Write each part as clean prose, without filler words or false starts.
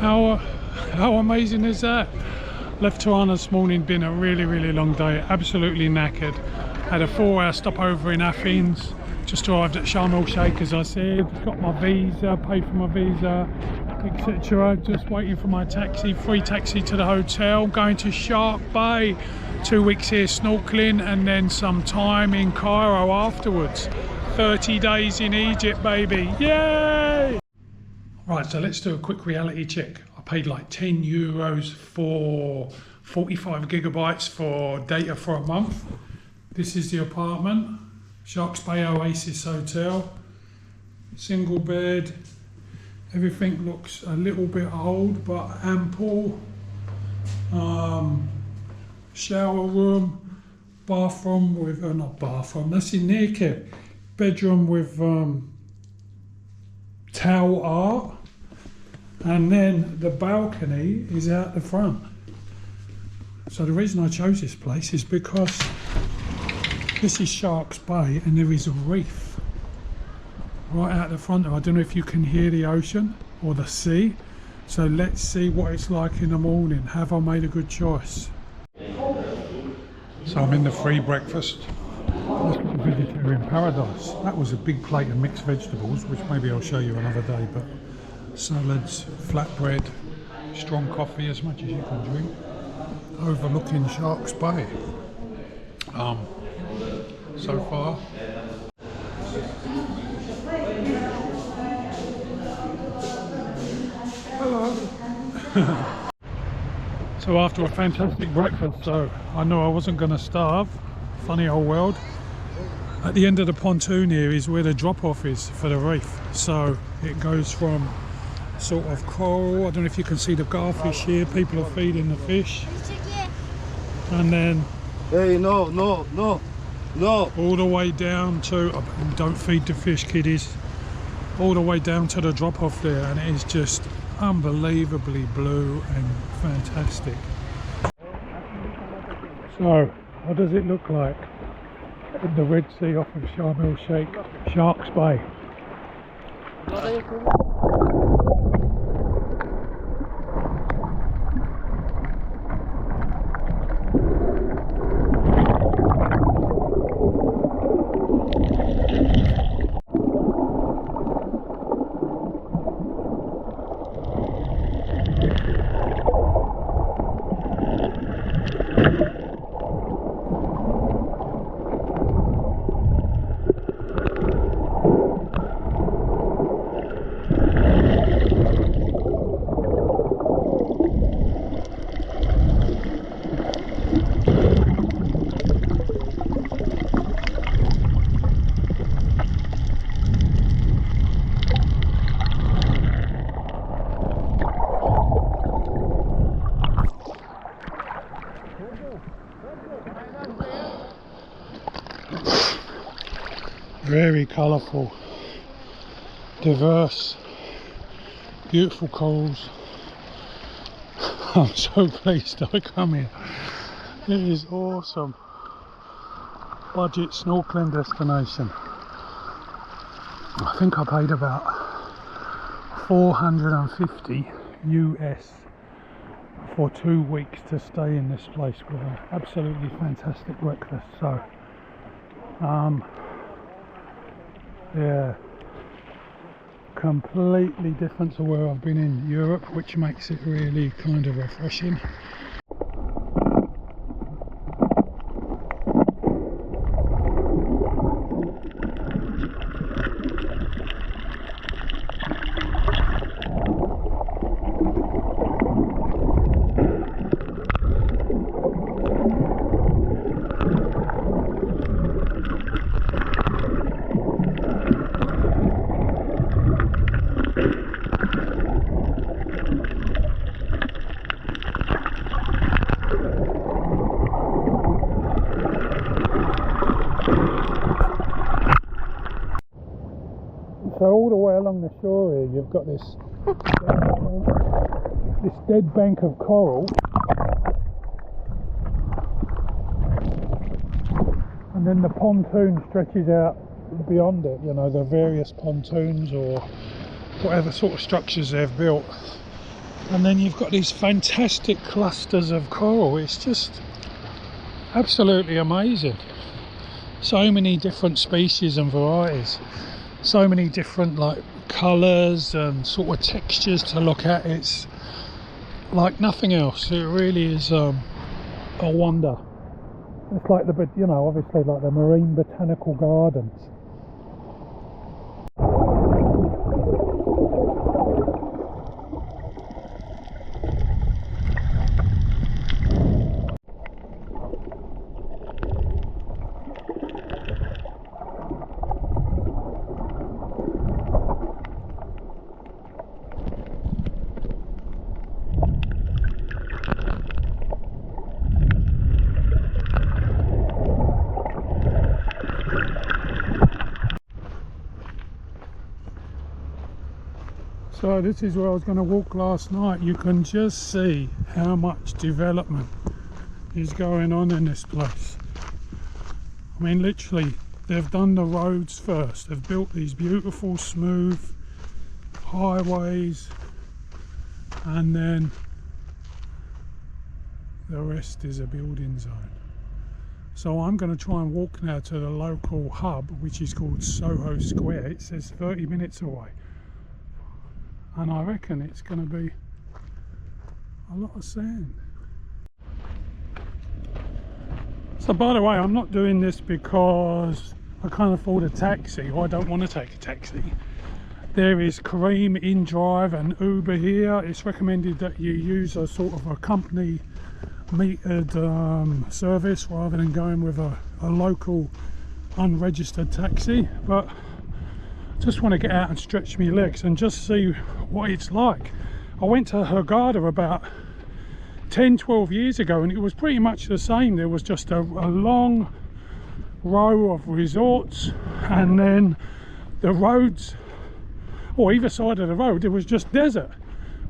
How amazing is that? Left Tirana this morning, been a really long day, absolutely knackered. Had a 4-hour stopover in Athens, just arrived at Sharm El Sheikh as I said, got my visa, paid for my visa, etc. Just waiting for my taxi, free taxi to the hotel, going to Shark Bay, 2 weeks here snorkeling and then some time in Cairo afterwards. 30 days in Egypt, baby, yay! Right, so let's do a quick reality check. I paid like €10 for 45 gigabytes for data for a month. This is the apartment, Sharks Bay Oasis Hotel, single bed. Everything looks a little bit old but ample. Shower room, bathroom with, not bathroom, that's in naked. Bedroom with towel art. And then the balcony is out the front. So the reason I chose this place is because this is Sharks Bay and there is a reef right out the front. I don't know if you can hear the ocean or the sea. So let's see what it's like in the morning. Have I made a good choice? So I'm in the free breakfast. Look at the vegetarian paradise. That was a big plate of mixed vegetables, which maybe I'll show you another day, but salads, flatbread, strong coffee, as much as you can drink, overlooking Sharks Bay. So far, hello. So after a fantastic breakfast, so I know I wasn't going to starve. Funny old world. At the end of the pontoon here is where the drop-off is for the reef. So it goes from sort of coral, I don't know if you can see the garfish here, people are feeding the fish. And then hey, no, all the way down to, don't feed the fish kiddies, all the way down to the drop-off there, and it is just unbelievably blue and fantastic. So what does it look like in the Red Sea off of Sharm El Sheikh, Sharks Bay? Very colourful, diverse, beautiful corals. I'm so pleased I come here. It is awesome. Budget snorkeling destination. I think I paid about 450 US for 2 weeks to stay in this place with an absolutely fantastic breakfast. So yeah, completely different to where I've been in Europe, which makes it really kind of refreshing. So all the way along the shore here, you've got this dead bank of coral, and then the pontoon stretches out beyond it. You know, the various pontoons or whatever sort of structures they've built And then you've got these fantastic clusters of coral. It's just absolutely amazing. So many different species and varieties, so many different like colours and sort of textures to look at. It's like nothing else. It really is a wonder. It's like the, you know, obviously like the marine botanical gardens. So this is where I was going to walk last night. You can just see how much development is going on in this place. I mean, literally, they've done the roads first. They've built these beautiful, smooth highways, and then the rest is a building zone. So I'm going to try and walk now to the local hub, which is called Soho Square. It says 30 minutes away. And I reckon it's going to be a lot of sand. So by the way, I'm not doing this because I can't afford a taxi, or I don't want to take a taxi. There is Careem InDrive and Uber here. It's recommended that you use a sort of a company metered service rather than going with a local unregistered taxi. But just want to get out and stretch my legs and just see what it's like. I went to Hurghada about 10-12 years ago and it was pretty much the same. There was just a long row of resorts, and then the roads, or either side of the road, there was just desert,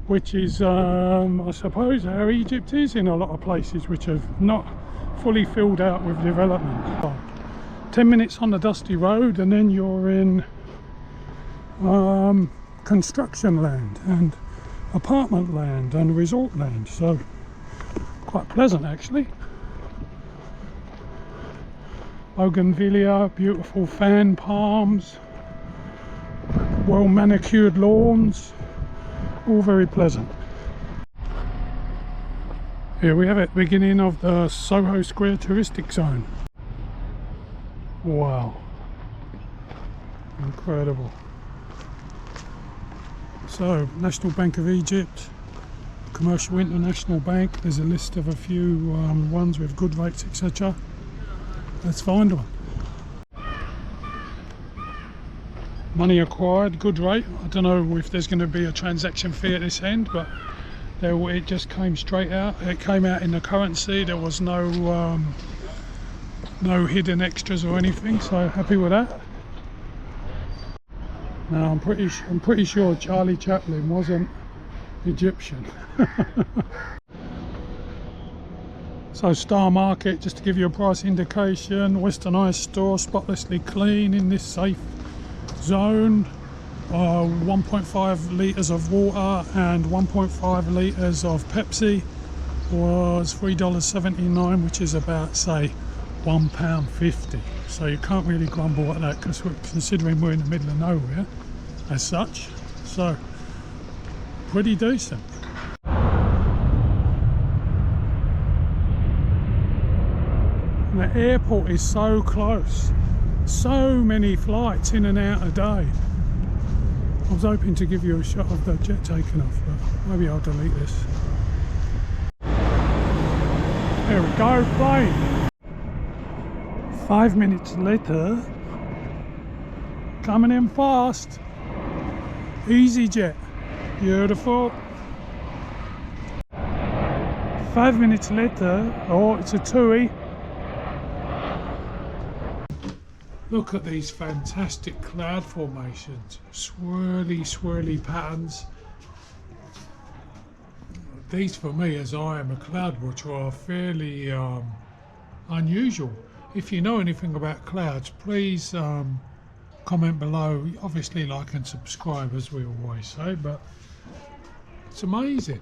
which is I suppose how Egypt is in a lot of places which have not fully filled out with development. 10 minutes on the dusty road and then you're in construction land and apartment land and resort land, so quite pleasant actually. Bougainvillea, beautiful fan palms, well manicured lawns, all very pleasant. Here we have it, beginning of the Soho Square touristic zone. Wow, incredible. So, National Bank of Egypt, Commercial International Bank, there's a list of a few ones with good rates, etc. Let's find one. Money acquired, good rate. I don't know if there's going to be a transaction fee at this end, but there, it just came straight out. It came out in the currency. There was no no hidden extras or anything, so happy with that. Now I'm pretty sure Charlie Chaplin wasn't Egyptian. So Star Market, just to give you a price indication, Westernised store, spotlessly clean in this safe zone. 1.5 litres of water and 1.5 litres of Pepsi was $3.79, which is about, say, £1.50. So you can't really grumble at that, because considering we're in the middle of nowhere as such, so pretty decent. And the airport is so close, so many flights in and out a day. I was hoping to give you a shot of the jet taking off, but maybe I'll delete this. There we go, plane. 5 minutes later, coming in fast. EasyJet, beautiful. 5 minutes later, oh, it's a TUI. Look at these fantastic cloud formations, swirly patterns. These, for me, as I am a cloud watcher, are fairly unusual. If you know anything about clouds, please comment below. Obviously like and subscribe, as we always say, but It's amazing.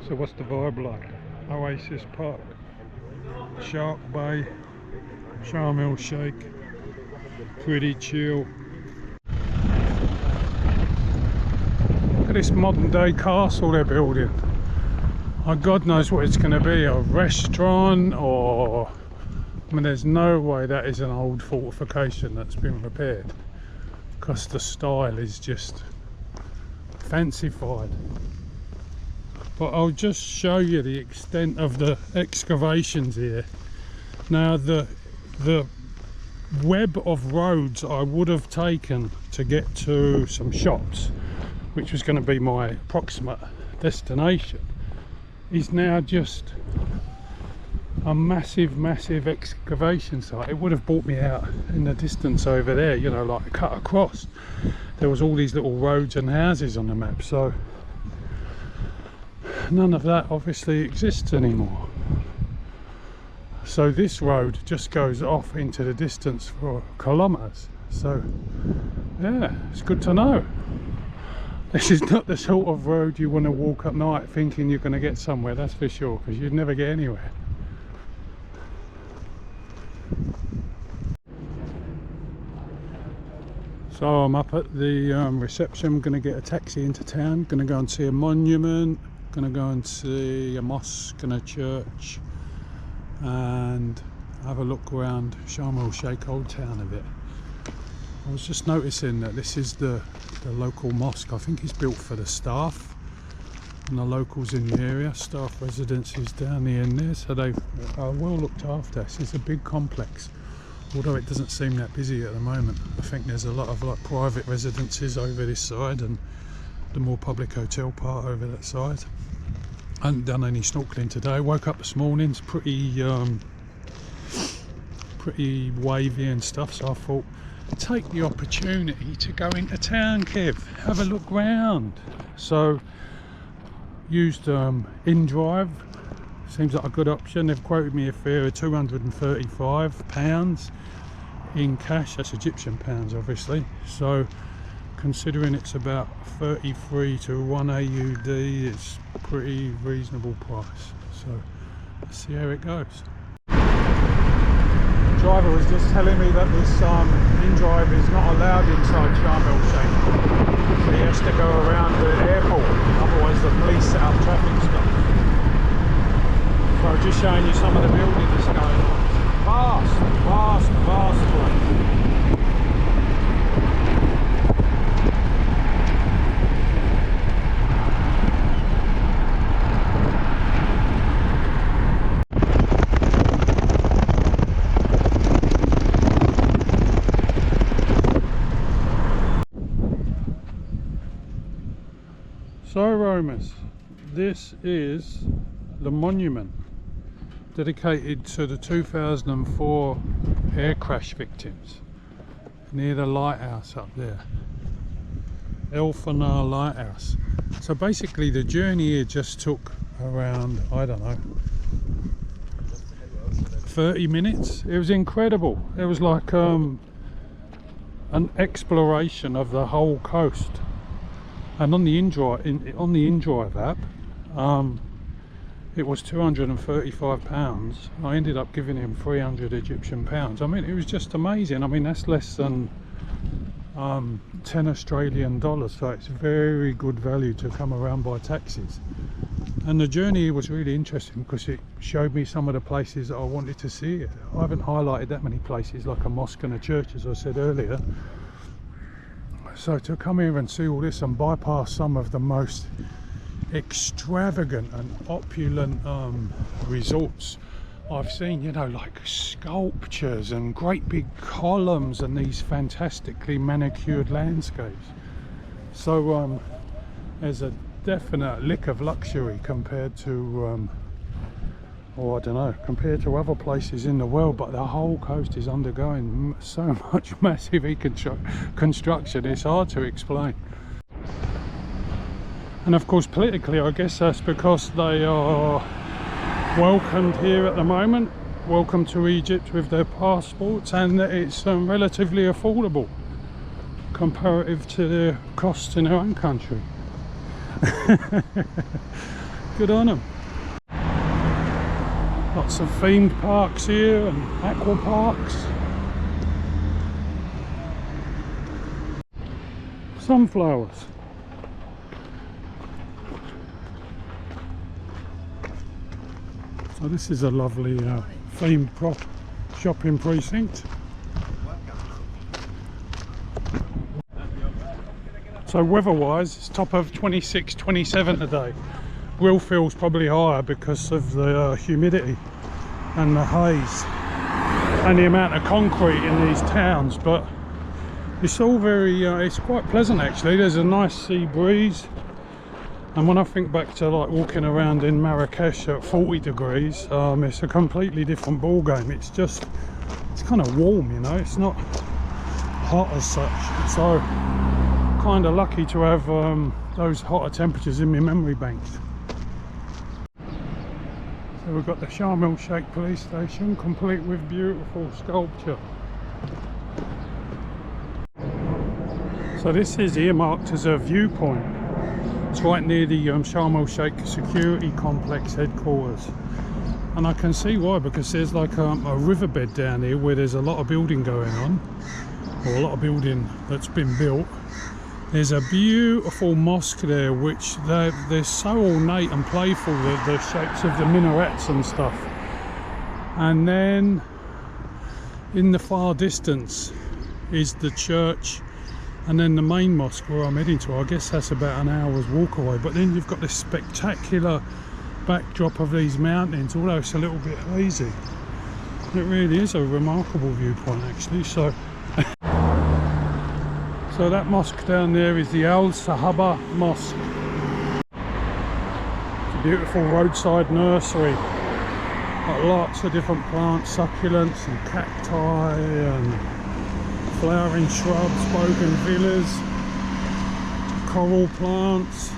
So what's the vibe like? Oasis Park, Shark Bay, Sharm El Sheikh, pretty chill. Look at this modern day castle they're building. Oh, God knows what it's going to be, a restaurant or... I mean, there's no way that is an old fortification that's been repaired, because the style is just fancified. But I'll just show you the extent of the excavations here. Now the web of roads I would have taken to get to some shops, which was going to be my approximate destination, is now just a massive excavation site. It would have brought me out in the distance over there, you know, like cut across. There was all these little roads and houses on the map, so none of that obviously exists anymore. So this road just goes off into the distance for kilometers. So yeah, it's good to know. This is not the sort of road you want to walk at night thinking you're going to get somewhere, that's for sure, because you'd never get anywhere. So I'm up at the reception. I'm going to get a taxi into town, going to go and see a monument, going to go and see a mosque and a church, and have a look around Sharm El Sheikh Old Town a bit. I was just noticing that this is the local mosque. I think it's built for the staff and the locals in the area, staff residences down the end there, so they've well looked after. This is a big complex, although it doesn't seem that busy at the moment. I think there's a lot of like private residences over this side and the more public hotel part over that side. I haven't done any snorkeling today. Woke up this morning, it's pretty wavy and stuff, so I thought take the opportunity to go into town, Kev, have a look round. So used InDrive, seems like a good option. They've quoted me a fare of £235 in cash, that's Egyptian pounds obviously, so considering it's about 33 to 1 AUD, it's a pretty reasonable price. So let's see how it goes. The driver was just telling me that this InDrive is not allowed inside Sharm El Sheikh, so he has to go around the airport, otherwise the police set up traffic stops. So I'm just showing you some of the building that's going on. Vast place. So Romas, this is the monument dedicated to the 2004 air crash victims near the lighthouse up there, El Fanar Lighthouse. So basically the journey here just took around, I don't know, 30 minutes. It was incredible. It was like an exploration of the whole coast. And on the InDrive app, it was £235. I ended up giving him 300 Egyptian pounds. I mean, it was just amazing. I mean, that's less than 10 Australian dollars, so it's very good value to come around by taxis. And the journey was really interesting because it showed me some of the places that I wanted to see. I haven't highlighted that many places like a mosque and a church, as I said earlier. So to come here and see all this and bypass some of the most extravagant and opulent resorts I've seen, you know, like sculptures and great big columns and these fantastically manicured landscapes. So there's a definite lick of luxury compared to or I don't know, compared to other places in the world, but the whole coast is undergoing so much massive construction, it's hard to explain. And of course politically, I guess that's because they are welcomed here at the moment, welcome to Egypt with their passports, and that it's relatively affordable comparative to their costs in their own country. Good on them. Lots of themed parks here and aqua parks. Sunflowers. So this is a lovely themed shopping precinct. So weather-wise, it's top of 26, 27 today. Will feels probably higher because of the humidity and the haze and the amount of concrete in these towns, but it's all very it's quite pleasant actually. There's a nice sea breeze, and when I think back to like walking around in Marrakesh at 40 degrees, it's a completely different ball game. It's kind of warm, you know, it's not hot as such. So kind of lucky to have those hotter temperatures in my memory banks. So we've got the Sharm El Sheikh police station, complete with beautiful sculpture. So this is earmarked as a viewpoint. It's right near the Sharm El Sheikh security complex headquarters. And I can see why, because there's like a riverbed down here where there's a lot of building going on, or a lot of building that's been built. There's a beautiful mosque there, which they're so ornate and playful, the shapes of the minarets and stuff. And then in the far distance is the church, and then the main mosque where I'm heading to. I guess that's about an hour's walk away. But then you've got this spectacular backdrop of these mountains, although it's a little bit hazy. It really is a remarkable viewpoint actually. So that mosque down there is the Al Sahaba Mosque. It's a beautiful roadside nursery. Got lots of different plants, succulents and cacti and flowering shrubs, bougainvilleas, coral plants,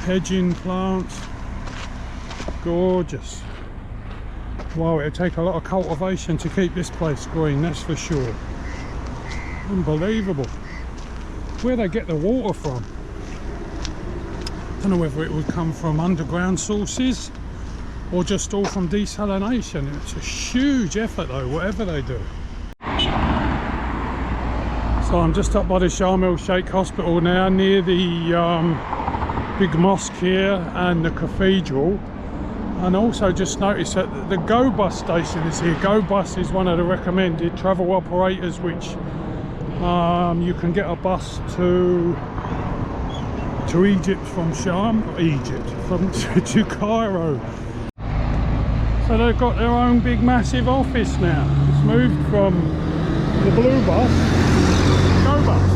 hedging plants. Gorgeous. Wow, it'll take a lot of cultivation to keep this place green, that's for sure. Unbelievable. Where they get the water from, I don't know whether it would come from underground sources or just all from desalination. It's a huge effort though, whatever they do. So I'm just up by the Sharm El Sheikh hospital now, near the big mosque here and the cathedral. And also just noticed that the Go Bus station is here. Go Bus is one of the recommended travel operators, which you can get a bus to Egypt from to Cairo. So they've got their own big massive office now. It's moved from the blue bus, Go Bus.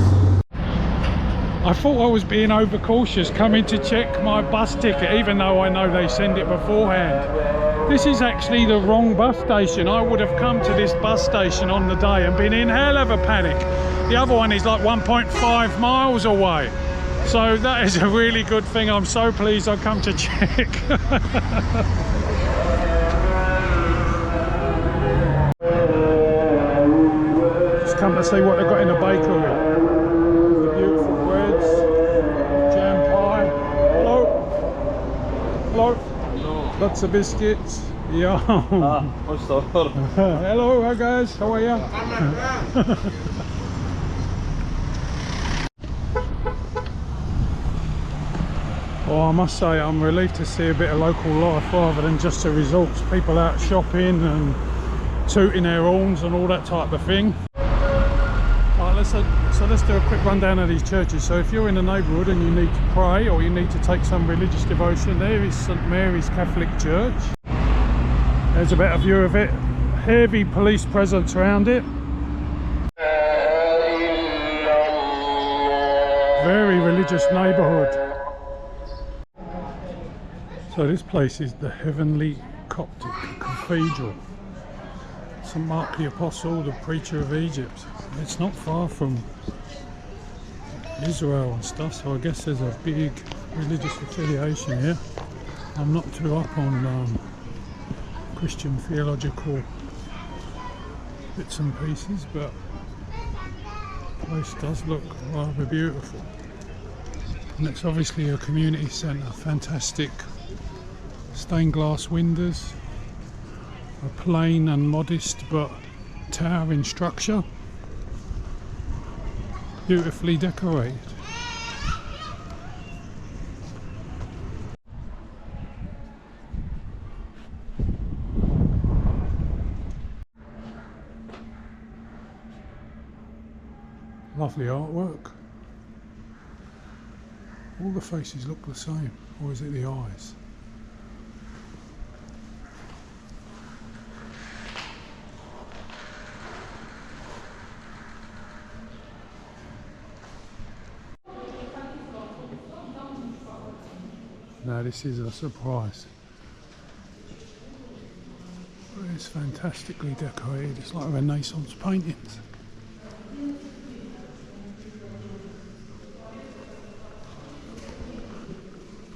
I thought I was being overcautious coming to check my bus ticket, even though I know they send it beforehand. This is actually the wrong bus station. I would have come to this bus station on the day and been in hell of a panic. The other one is like 1.5 miles away. So that is a really good thing. I'm so pleased I come to check. Just come to see what they've got in the bakery. The beautiful breads, jam pie. Hello. Hello. lots of biscuits. Yeah. Also. Hello, hi guys, how are you? Oh, I must say I'm relieved to see a bit of local life rather than just the resorts. People out shopping and tooting their horns and all that type of thing. Right, let's do a quick rundown of these churches. So if you're in the neighbourhood and you need to pray or you need to take some religious devotion, there is St Mary's Catholic Church. There's a better view of it. Heavy police presence around it. Very religious neighbourhood. So this place is the Heavenly Cathedral. St Mark the Apostle, the preacher of Egypt. It's not far from Israel and stuff, so I guess there's a big religious affiliation here. I'm not too up on Christian theological bits and pieces, but the place does look rather beautiful. And it's obviously a community centre. Fantastic stained glass windows, a plain and modest but towering structure, beautifully decorated. Lovely artwork. All the faces look the same, or is it the eyes? Now this is a surprise. It's fantastically decorated. It's like Renaissance paintings.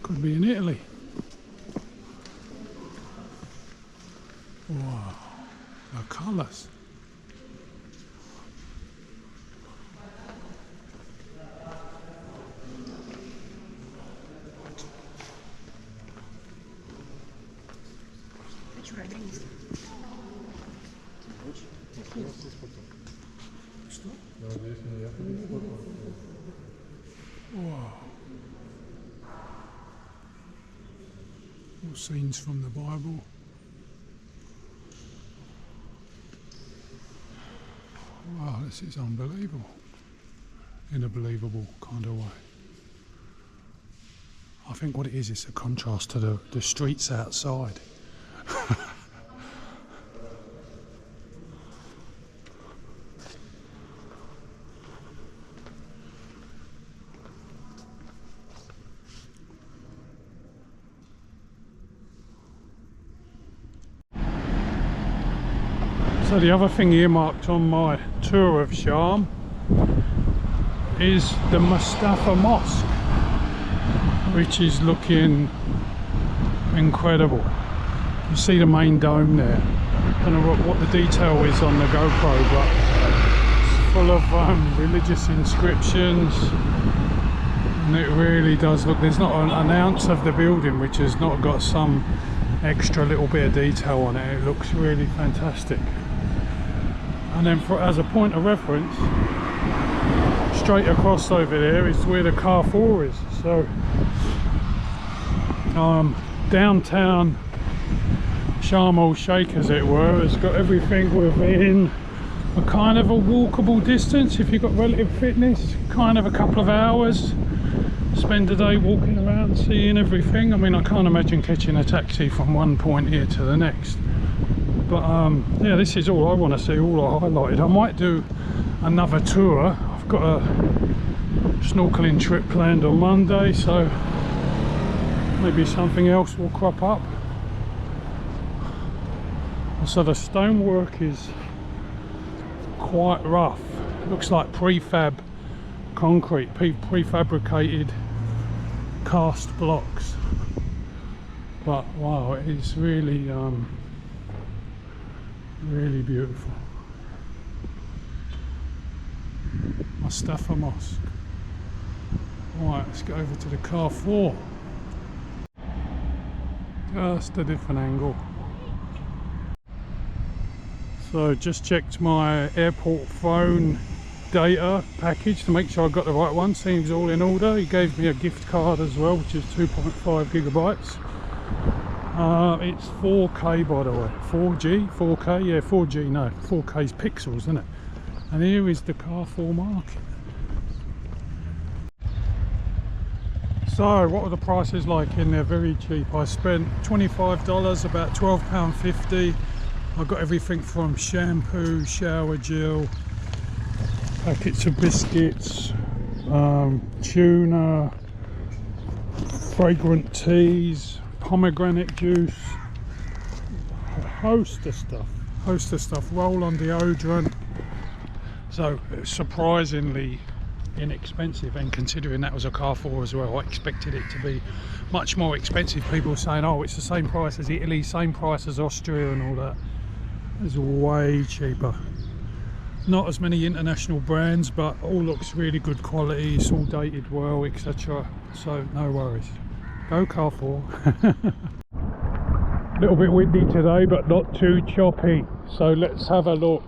Could be in Italy. Wow, the colours. Wow. All scenes from the Bible. Wow, this is unbelievable. In a believable kind of way. I think what it is, it's a contrast to the streets outside. So the other thing earmarked on my tour of Sharm is the Mustafa Mosque, which is looking incredible. You see the main dome there. I don't know what the detail is on the GoPro, but it's full of religious inscriptions, and it really does look, there's not an ounce of the building which has not got some extra little bit of detail on it. It looks really fantastic. And then as a point of reference, straight across over there is where the Carrefour is. So downtown Sharm El Sheikh, as it were, has got everything within a kind of a walkable distance if you've got relative fitness. Kind of a couple of hours, spend a day walking around seeing everything. I mean, I can't imagine catching a taxi from one point here to the next. But yeah, this is all I want to see, all I highlighted. I might do another tour. I've got a snorkeling trip planned on Monday, so maybe something else will crop up. So the stonework is quite rough. It looks like prefab concrete, prefabricated cast blocks. But wow, it is really really beautiful. Mustafa Mosque. Right, let's go over to the Carrefour. Just a different angle. So just checked my airport phone data package to make sure I got the right one. Seems all in order. He gave me a gift card as well, which is 2.5 gigabytes. It's 4K by the way. 4G? 4K? Yeah, 4G, no. 4K's pixels, isn't it? And here is the Carrefour market. So what were the prices like in there? Very cheap. I spent $25, about £12.50. I got everything from shampoo, shower gel, packets of biscuits, tuna, fragrant teas, pomegranate juice, a host of stuff, roll-on deodorant. So surprisingly inexpensive, and considering that was a Carrefour as well, I expected it to be much more expensive. People saying, oh, it's the same price as Italy, same price as Austria and all that. It's way cheaper. Not as many international brands, but all looks really good quality. It's all dated well, etc. So no worries. Go Carrefour. A little bit windy today, but not too choppy. So let's have a look.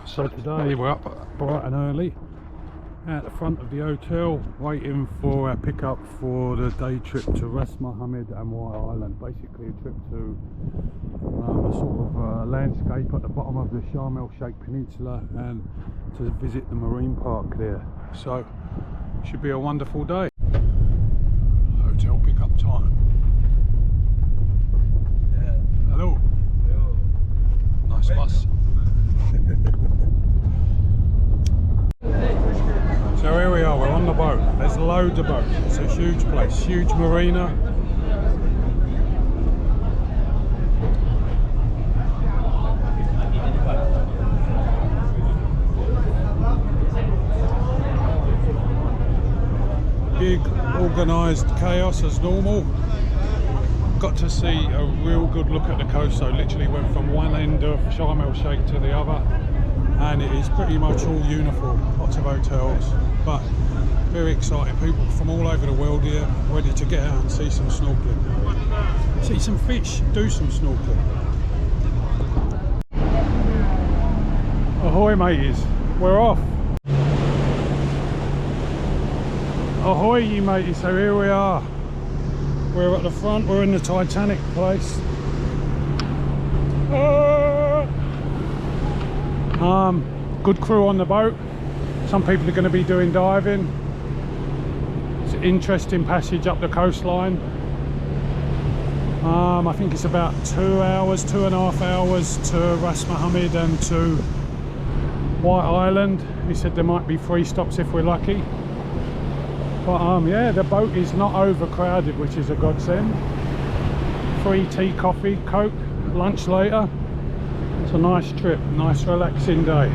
So today we're up bright and early at the front of the hotel waiting for our pickup for the day trip to Ras El Mohammed and White Island. Basically a trip to a sort of landscape at the bottom of the Sharm El Sheikh peninsula and to visit the marine park there. So should be a wonderful day. Hotel pickup time. Yeah. Hello. Hello. Nice bus. So here we are, we're on the boat. There's loads of boats. It's a huge place, huge marina. Big organised chaos as normal. Got to see a real good look at the coast, so literally went from one end of Sharm El Sheikh to the other, and it is pretty much all uniform, lots of hotels, but very exciting. People from all over the world here, ready to get out and see some snorkeling, see some fish, do some snorkeling. Ahoy mateys, we're off. Ahoy you mateys, so here we are. We're at the front, we're in the Titanic place. Good crew on the boat. Some people are going to be doing diving. It's an interesting passage up the coastline. I think it's about 2 hours, 2.5 hours to Ras El Mohammed and to White Island. He said there might be 3 stops if we're lucky. But yeah, the boat is not overcrowded, which is a godsend. Free tea, coffee, coke, lunch later. It's a nice trip, nice relaxing day.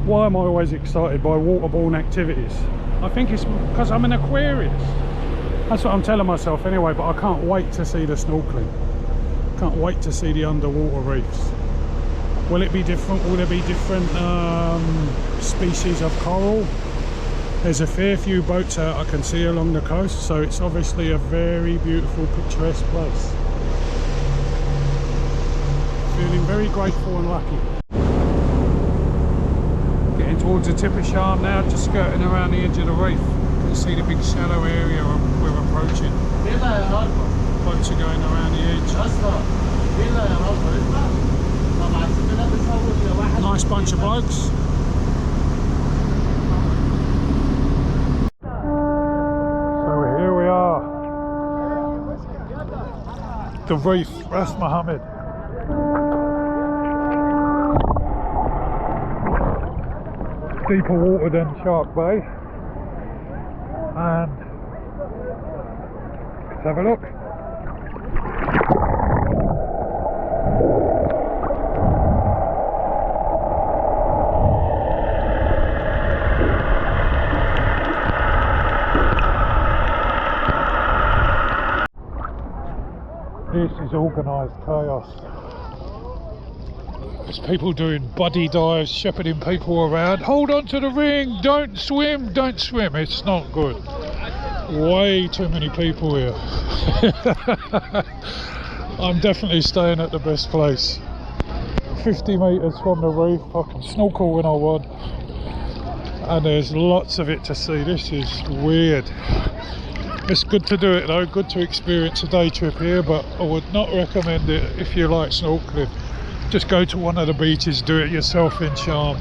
Why am I always excited by waterborne activities? I think it's because I'm an Aquarius. That's what I'm telling myself anyway, but I can't wait to see the snorkeling. Can't wait to see the underwater reefs. Will it be different? Will there be different species of coral? There's a fair few boats out I can see along the coast, so it's obviously a very beautiful, picturesque place. Feeling very grateful and lucky. Getting towards the tip of Sharm now, just skirting around the edge of the reef. You can see the big shallow area we're approaching. Boats are going around the edge. Nice bunch of blokes. So here we are. The reef, Ras El Mohammed. Deeper water than Shark Bay. And let's have a look. This is organised chaos. There's people doing buddy dives, shepherding people around. Hold on to the ring, don't swim, don't swim. It's not good. Way too many people here. I'm definitely staying at the best place. 50 metres from the reef, I can snorkel when I want. And there's lots of it to see. This is weird. It's good to do it though, good to experience a day trip here, but I would not recommend it if you like snorkeling. Just go to one of the beaches, do it yourself in Sharm.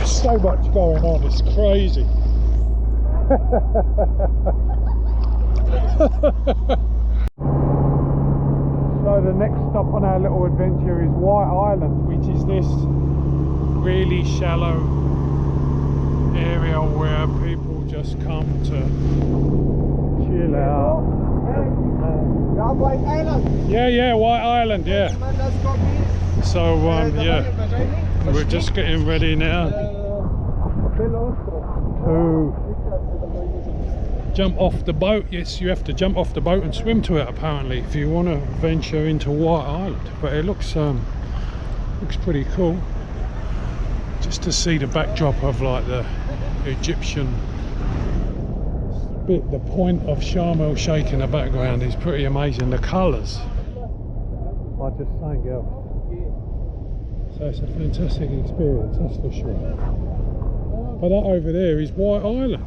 So much going on, it's crazy. So the next stop on our little adventure is White Island, which is this really shallow area where people just come to chill out. White Island. Yeah, White Island, yeah. So yeah, we're just getting ready now to jump off the boat. Yes, you have to jump off the boat and swim to it apparently if you want to venture into White Island, but it looks pretty cool just to see the backdrop of like the Egyptian bit. The point of Sharm El Sheikh in the background is pretty amazing. The colours are just something else. So it's a fantastic experience, that's for sure. But that over there is White Island.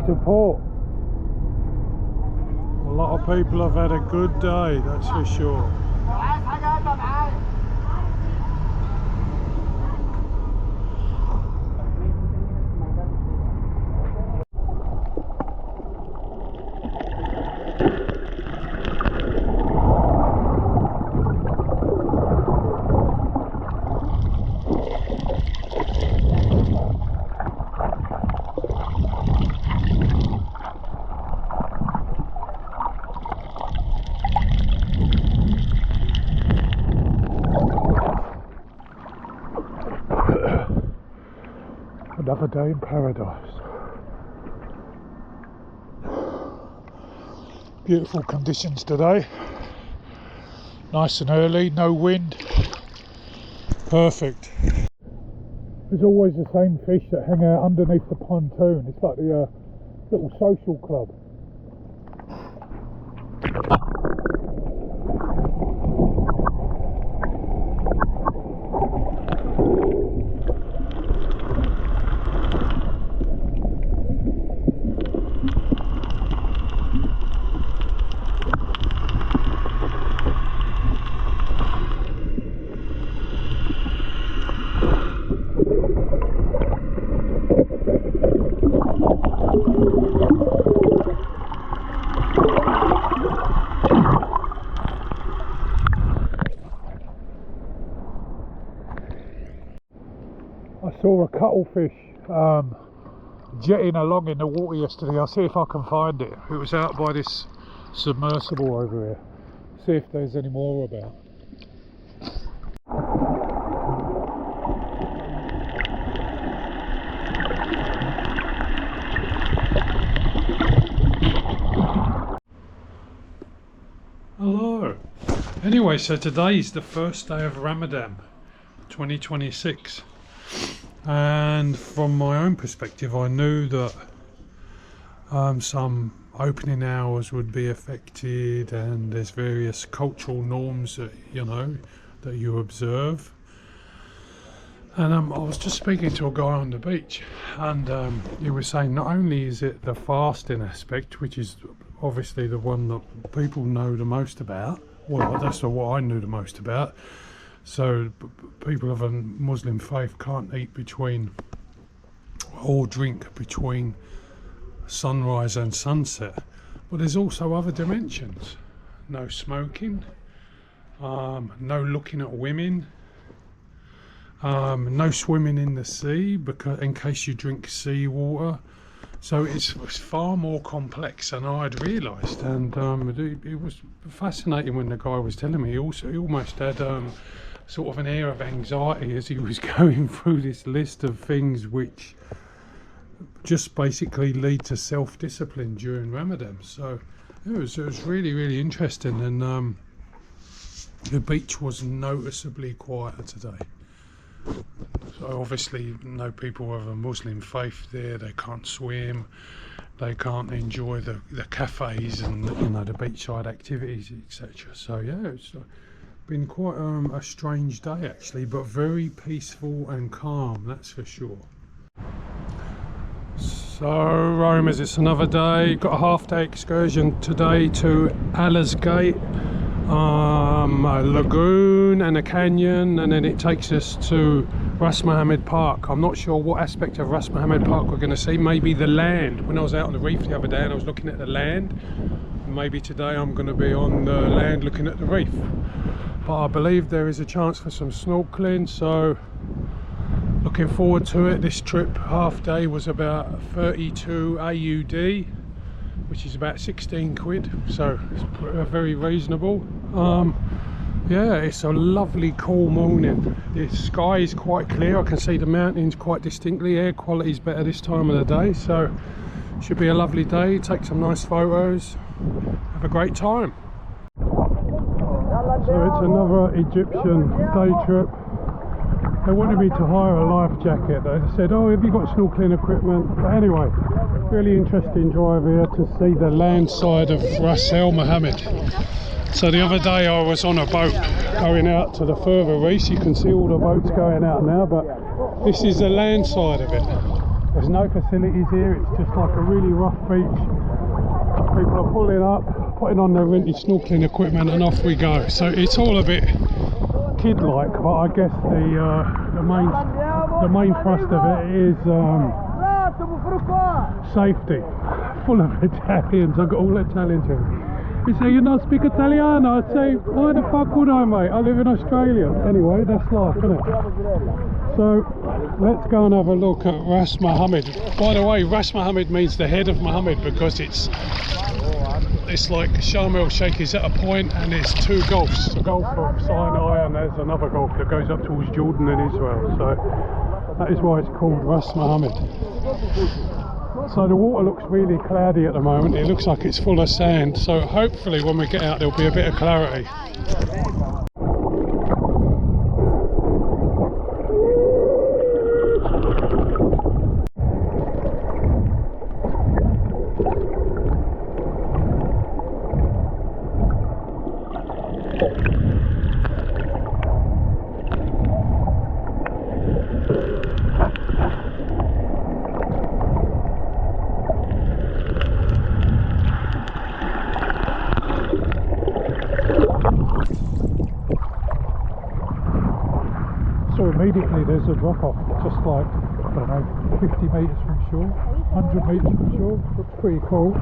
To port. A lot of people have had a good day, that's for sure. Another day in paradise. Beautiful conditions today. Nice and early, no wind. Perfect. There's always the same fish that hang out underneath the pontoon. It's like the little social club. I saw a cuttlefish jetting along in the water yesterday. I'll see if I can find it. It was out by this submersible over here. See if there's any more about. Hello. Anyway, so today is the first day of Ramadan 2026. And from my own perspective, I knew that some opening hours would be affected, and there's various cultural norms that that you observe. And I was just speaking to a guy on the beach, and he was saying not only is it the fasting aspect, which is obviously the one that people know the most about. Well, that's what I knew the most about. So people of a Muslim faith can't eat between or drink between sunrise and sunset. But there's also other dimensions. No smoking, no looking at women, no swimming in the sea because in case you drink seawater. So it's far more complex than I'd realised, and it was fascinating when the guy was telling me. He almost had sort of an air of anxiety as he was going through this list of things which just basically lead to self-discipline during Ramadan. So it was really, really interesting, and the beach was noticeably quieter today. So obviously no people of a Muslim faith there. They can't swim, they can't enjoy the cafes and the beachside activities, etc. So yeah, it's been quite a strange day actually, but very peaceful and calm, that's for sure. So Romers, it's another day. Got a half-day excursion today to Allah's Gate, a lagoon and a canyon, and then it takes us to Ras El Mohammed Park. I'm not sure what aspect of Ras El Mohammed Park we're going to see. Maybe the land. When I was out on the reef the other day and I was looking at the land, maybe today I'm going to be on the land looking at the reef. But I believe there is a chance for some snorkeling, so looking forward to it. This trip half day was about 32 AUD, which is about 16 quid, so it's very reasonable. Yeah, it's a lovely cool morning. The sky is quite clear, I can see the mountains quite distinctly. Air quality is better this time of the day, so should be a lovely day. Take some nice photos, have a great time. So it's another Egyptian day trip. They wanted me to hire a life jacket. They said, oh, have you got snorkeling equipment? But anyway, really interesting drive here to see the land side of Ras El Mohammed. So the other day I was on a boat going out to the further reefs. You can see all the boats going out now, but this is the land side of it. There's no facilities here, it's just like a really rough beach. People are pulling up, putting on their rented snorkeling equipment, and off we go. So it's all a bit kid-like, but I guess the main thrust of it is safety. Full of Italians, I've got all Italians here. He say, you don't speak Italiano? I say, why the fuck would I, mate? I live in Australia. Anyway, that's life, isn't it? So let's go and have a look at Ras Mohammed. By the way, Ras Mohammed means the head of Mohammed, because it's like Sharm El Sheikh is at a point and there's two gulfs, the Gulf of Sinai and there's another gulf that goes up towards Jordan and Israel. So that is why it's called Ras Mohammed. So the water looks really cloudy at the moment. It looks like it's full of sand, so hopefully when we get out there'll be a bit of clarity. So immediately there's a drop off, just like, I don't know, 50 metres from shore, 100 metres from shore. Looks pretty cool.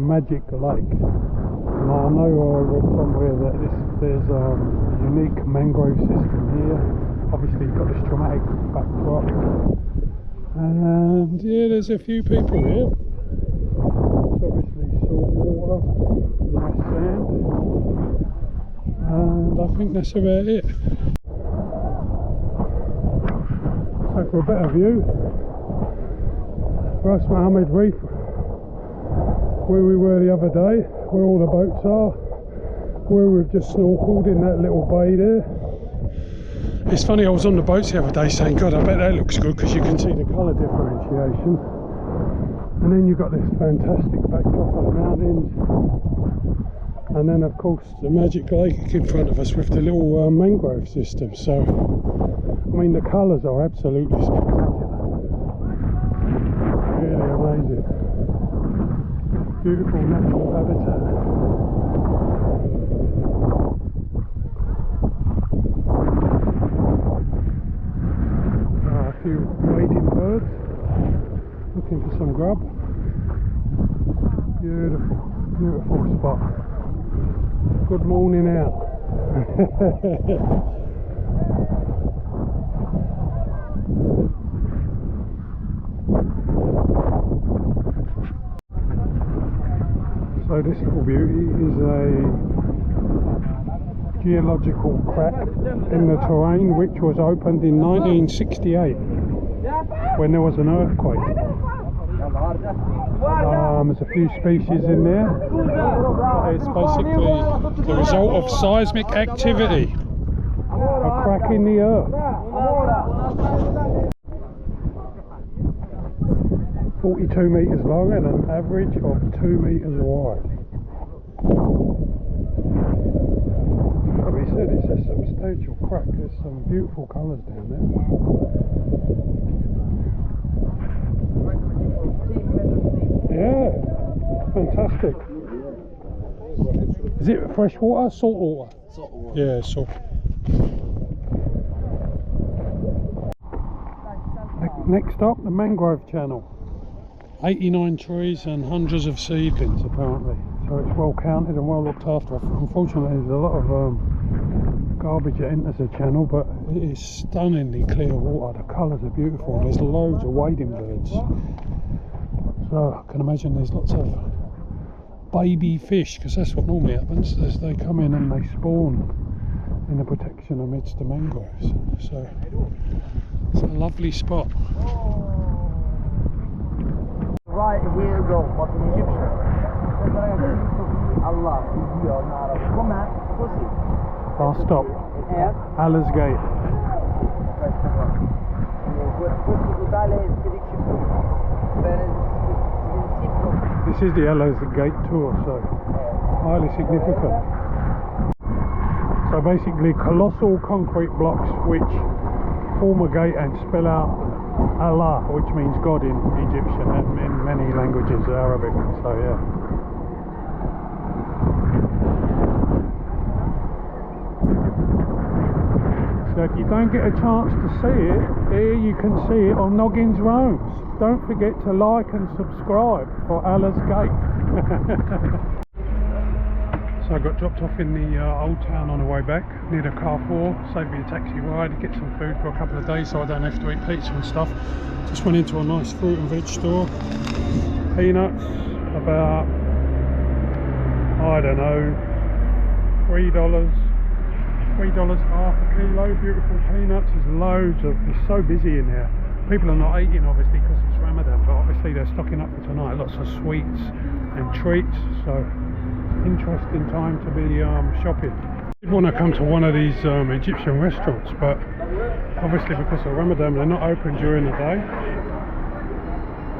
magic lake. And I know I read somewhere that there's a unique mangrove system here. Obviously you've got this dramatic backdrop. And yeah, there's a few people here. It's obviously salt water, nice sand. And I think that's about it. So for a better view, Ras El Mohammed Reef, where we were the other day, where all the boats are, where we've just snorkeled in that little bay there. It's funny, I was on the boats the other day saying, God, I bet that looks good, because you can see the colour differentiation. And then you've got this fantastic backdrop of the mountains. And then of course the magic lake in front of us with the little mangrove system. So, I mean, the colours are absolutely spectacular. Really amazing. Beautiful natural habitat. A few wading birds looking for some grub. Beautiful, beautiful spot. Good morning out. So this little beauty is a geological crack in the terrain which was opened in 1968 when there was an earthquake. There's a few species in there. It's basically the result of seismic activity, a crack in the earth. 42 metres long and an average of 2 metres wide. Like we said, it's a substantial crack. There's some beautiful colours down there. Yeah, fantastic. Is it fresh water, salt water? Salt water. Yeah, salt. Next up, the mangrove channel. 89 trees and hundreds of seedlings apparently, so it's well counted and well looked after. Unfortunately there's a lot of garbage that enters the channel, but it is stunningly clear water. The colours are beautiful. There's loads of wading birds, so I can imagine there's lots of baby fish, because that's what normally happens, as they come in and they spawn in the protection amidst the mangroves. So it's a lovely spot. Right here you go, but in Egyptian. Allah, Last stop, Allah's Gate. This is the Allah's Gate tour, so highly significant. So basically colossal concrete blocks which form a gate and spell out Allah, which means God in Egyptian and in many languages, Arabic, so yeah. So if you don't get a chance to see it, here you can see it on Noggin's Roams. Don't forget to like and subscribe for Allah's Gate. So I got dropped off in the old town on the way back, near the Carrefour, saved me a taxi ride, get some food for a couple of days so I don't have to eat pizza and stuff. Just went into a nice fruit and veg store. Peanuts, about, I don't know, $3 half a kilo, beautiful peanuts. There's loads of, it's so busy in there. People are not eating obviously because it's Ramadan, but obviously they're stocking up for tonight, lots of sweets and treats, so interesting time to be shopping. I did want to come to one of these Egyptian restaurants, but obviously because of Ramadan they're not open during the day.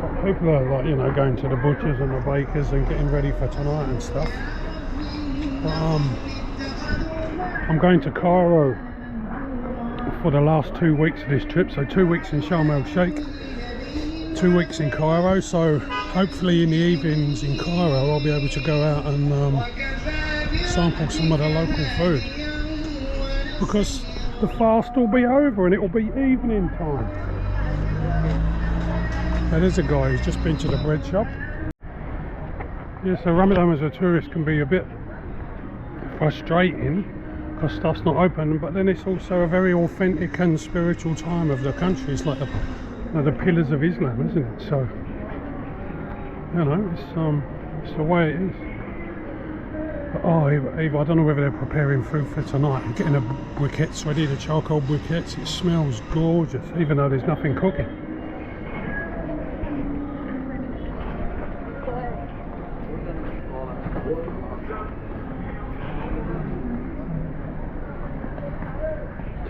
But people are, like, you know, going to the butchers and the bakers and getting ready for tonight and stuff. But I'm going to Cairo for the last 2 weeks of this trip, so 2 weeks in Sharm El Sheikh, 2 weeks in Cairo, so hopefully in the evenings in Cairo I'll be able to go out and sample some of the local food, because the fast will be over and it will be evening time. Now there's a guy who's just been to the bread shop. Yeah, so Ramadan as a tourist can be a bit frustrating because stuff's not open, but then it's also a very authentic and spiritual time of the country. It's like the pillars of Islam, isn't it? So, you know, it's the way it is. But, oh, Eva, I don't know whether they're preparing food for tonight. I'm getting the briquettes ready, the charcoal briquettes. It smells gorgeous, even though there's nothing cooking.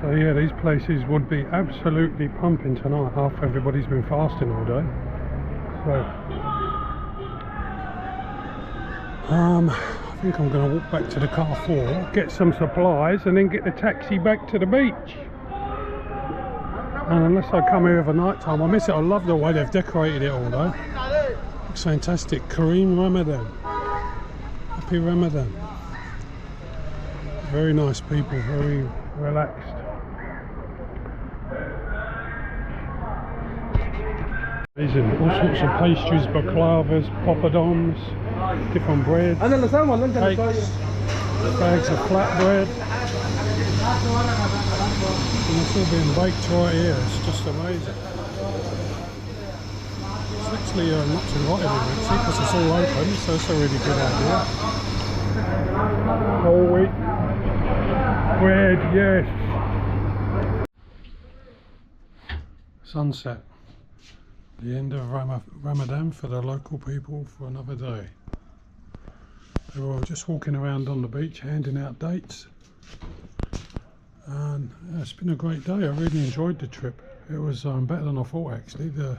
So yeah, these places would be absolutely pumping tonight after everybody's been fasting all day. So I think I'm going to walk back to the Carrefour, get some supplies and then get the taxi back to the beach. And unless I come here over night time, I miss it. I love the way they've decorated it all though. Looks fantastic. Kareem Ramadan. Happy Ramadan. Very nice people, very relaxed. Amazing. All sorts of pastries, baklavas, poppadoms, different breads, cakes, bags of flatbread. And it's all being baked right here. It's just amazing. It's actually not too hot in Mexico because it's all open, so it's a really good idea. Whole wheat bread, yes. Sunset. The end of Ramadan for the local people for another day. They were just walking around on the beach handing out dates, and yeah, it's been a great day. I really enjoyed the trip. It was better than I thought actually. The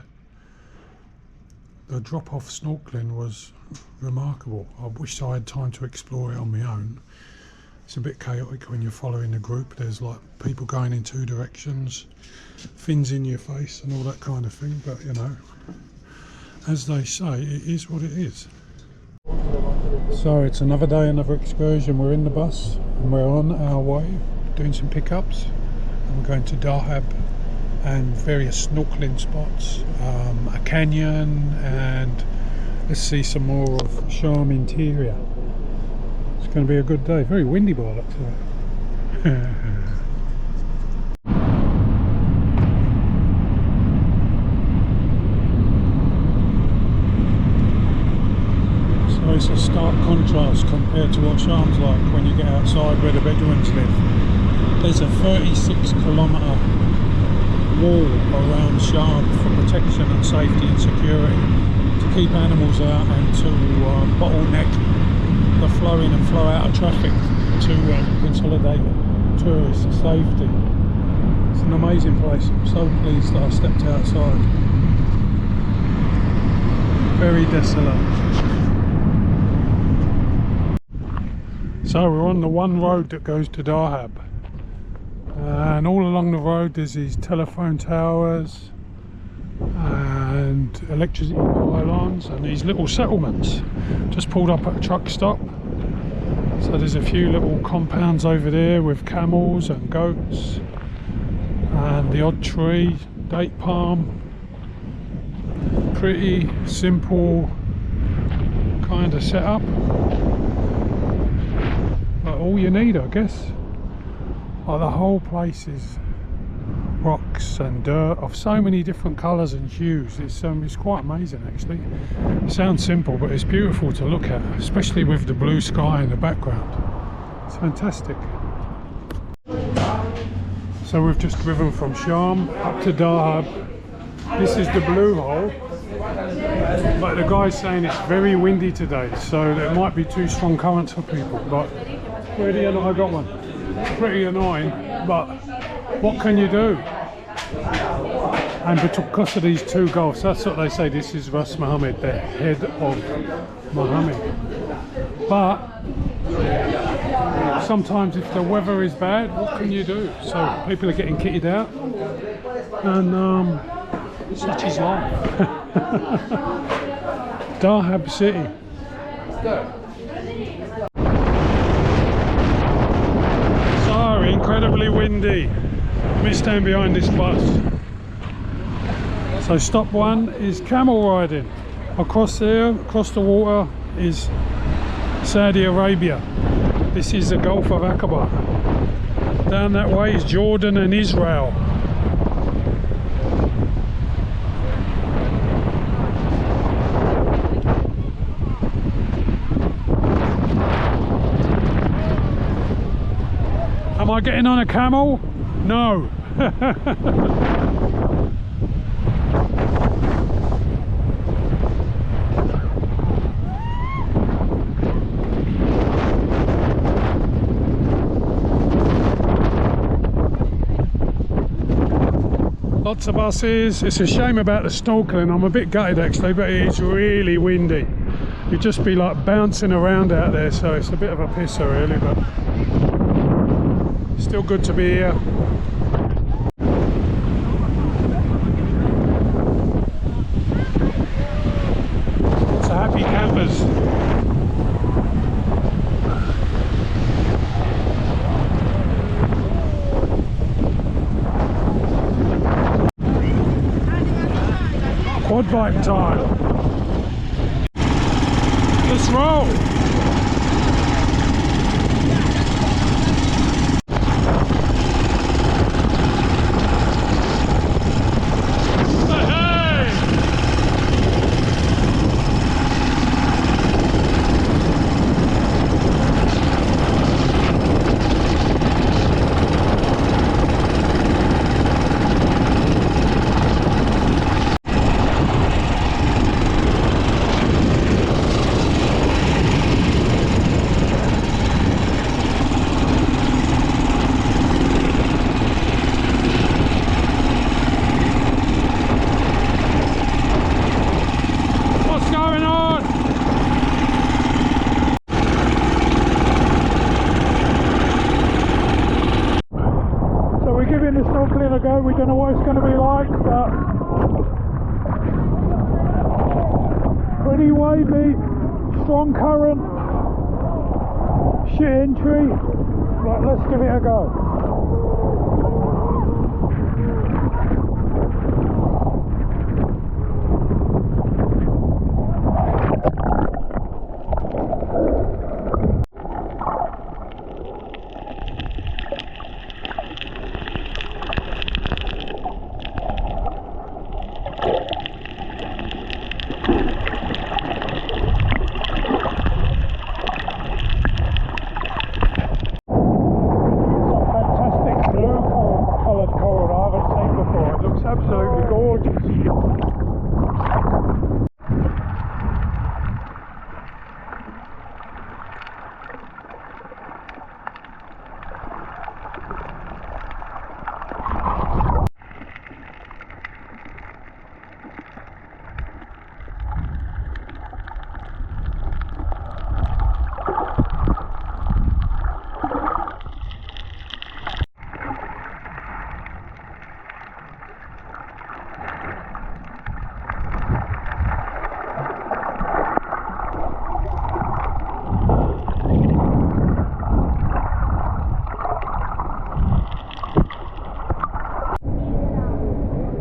drop-off snorkeling was remarkable. I wish I had time to explore it on my own. It's a bit chaotic when you're following a group. There's like people going in two directions, fins in your face and all that kind of thing, but you know, as they say, it is what it is. So it's another day, another excursion. We're in the bus and we're on our way doing some pickups, and we're going to Dahab and various snorkeling spots, a canyon, and let's see some more of Sharm interior. It's going to be a good day. Very windy by the looks of it. So it's a stark contrast compared to what Sharm's like when you get outside where the Bedouins live. There's a 36-kilometre wall around Sharm for protection and safety and security, to keep animals out and to bottleneck the flow in and flow out of traffic, to consolidate tourist safety. It's an amazing place. I'm so pleased that I stepped outside. Very desolate. So we're on the one road that goes to Dahab, and all along the road there's these telephone towers and electricity pylons and these little settlements. Just pulled up at a truck stop, so there's a few little compounds over there with camels and goats and the odd tree, date palm. Pretty simple kind of setup, but all you need, I guess. Like the whole place is rocks and dirt of so many different colours and hues. It's quite amazing actually. It sounds simple, but it's beautiful to look at, especially with the blue sky in the background. It's fantastic. So we've just driven from Sharm up to Dahab. This is the blue hole, but the guy's saying it's very windy today, so there might be too strong currents for people, but pretty annoying. I got one. Pretty annoying, but what can you do? And because of these two gulfs, that's what they say, this is Ras Mohammed, the head of Mohammed. But sometimes if the weather is bad, what can you do? So people are getting kitted out, and such is life. Dahab City. Sorry, incredibly windy. Let me stand behind this bus. So stop one is camel riding. Across there, across the water, is Saudi Arabia. This is the Gulf of Aqaba. Down that way is Jordan and Israel. Am I getting on a camel? No. Lots of buses. It's a shame about the snorkeling. I'm a bit gutted actually, but it's really windy. You'd just be like bouncing around out there, so it's a bit of a pisser really, but still good to be here. Lots of happy campers. Quad bike time. Let's roll. We don't know what it's going to be like, but pretty wavy, strong current, shit entry. Right, let's give it a go.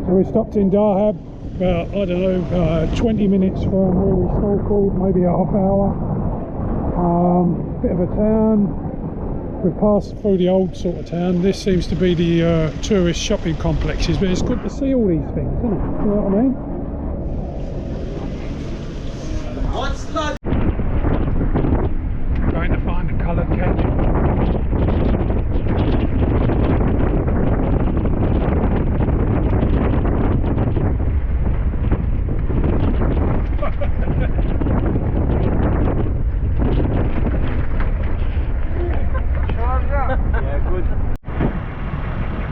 We stopped in Dahab, about, I don't know, 20 minutes from where we snorkeled, maybe a half hour. Bit of a town. We've passed through the old sort of town. This seems to be the tourist shopping complexes, but it's good to see all these things, isn't it? You know what I mean? What's that? Going to find a coloured canyon.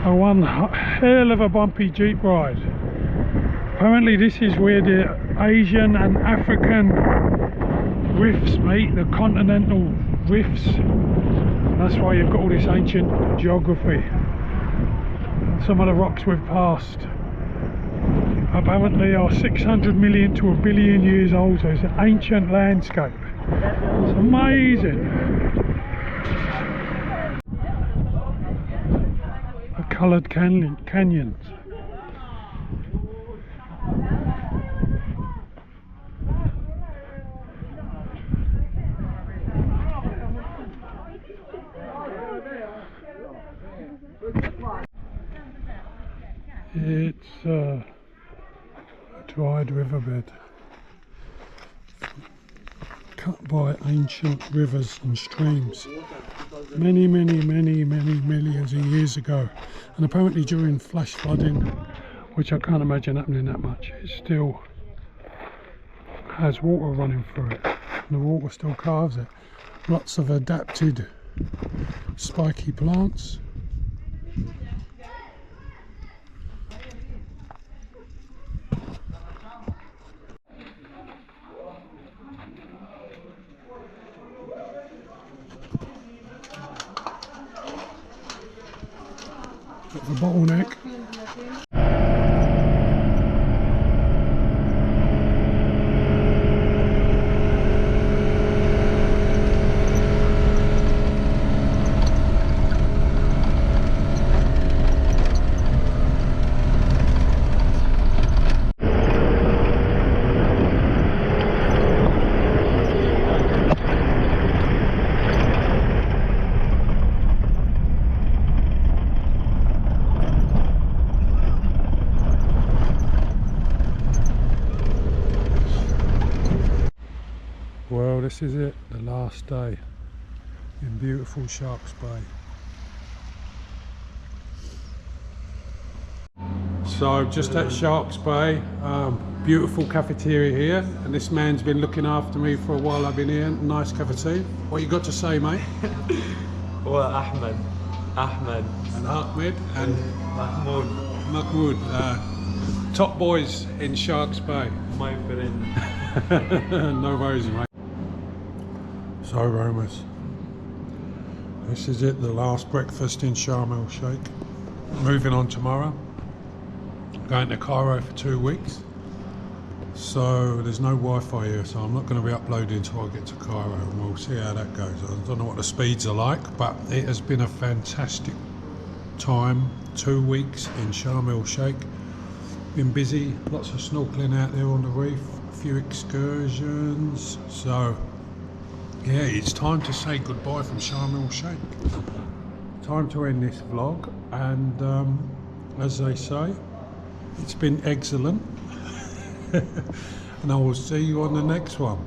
One hell of a bumpy jeep ride. Apparently this is where the Asian and African rifts meet, the continental rifts. That's why you've got all this ancient geography. Some of the rocks we've passed apparently are 600 million to a billion years old, so it's an ancient landscape. It's amazing. Coloured canyons. It's a dried riverbed cut by ancient rivers and streams many millions of years ago, and apparently during flash flooding, which I can't imagine happening that much, it still has water running through it and the water still carves it. Lots of adapted spiky plants. Bit of a bottleneck. Well, this is it, the last day in beautiful Sharks Bay. So just at Sharks Bay, beautiful cafeteria here, and this man's been looking after me for a while. I've been here. Nice cafeteria. What you got to say, mate? Well, Ahmed And Ahmed and Mahmoud, top boys in Sharks Bay. my friend. No worries, mate. So, Romers, this is it, the last breakfast in Sharm El Sheikh. Moving on tomorrow. Going to Cairo for 2 weeks. So there's no Wi-Fi here, so I'm not going to be uploading until I get to Cairo, and we'll see how that goes. I don't know what the speeds are like, but it has been a fantastic time. 2 weeks in Sharm El Sheikh. Been busy, lots of snorkeling out there on the reef, a few excursions. So yeah, it's time to say goodbye from Sharm El Sheikh. Time to end this vlog, and as they say, it's been excellent. And I will see you on the next one.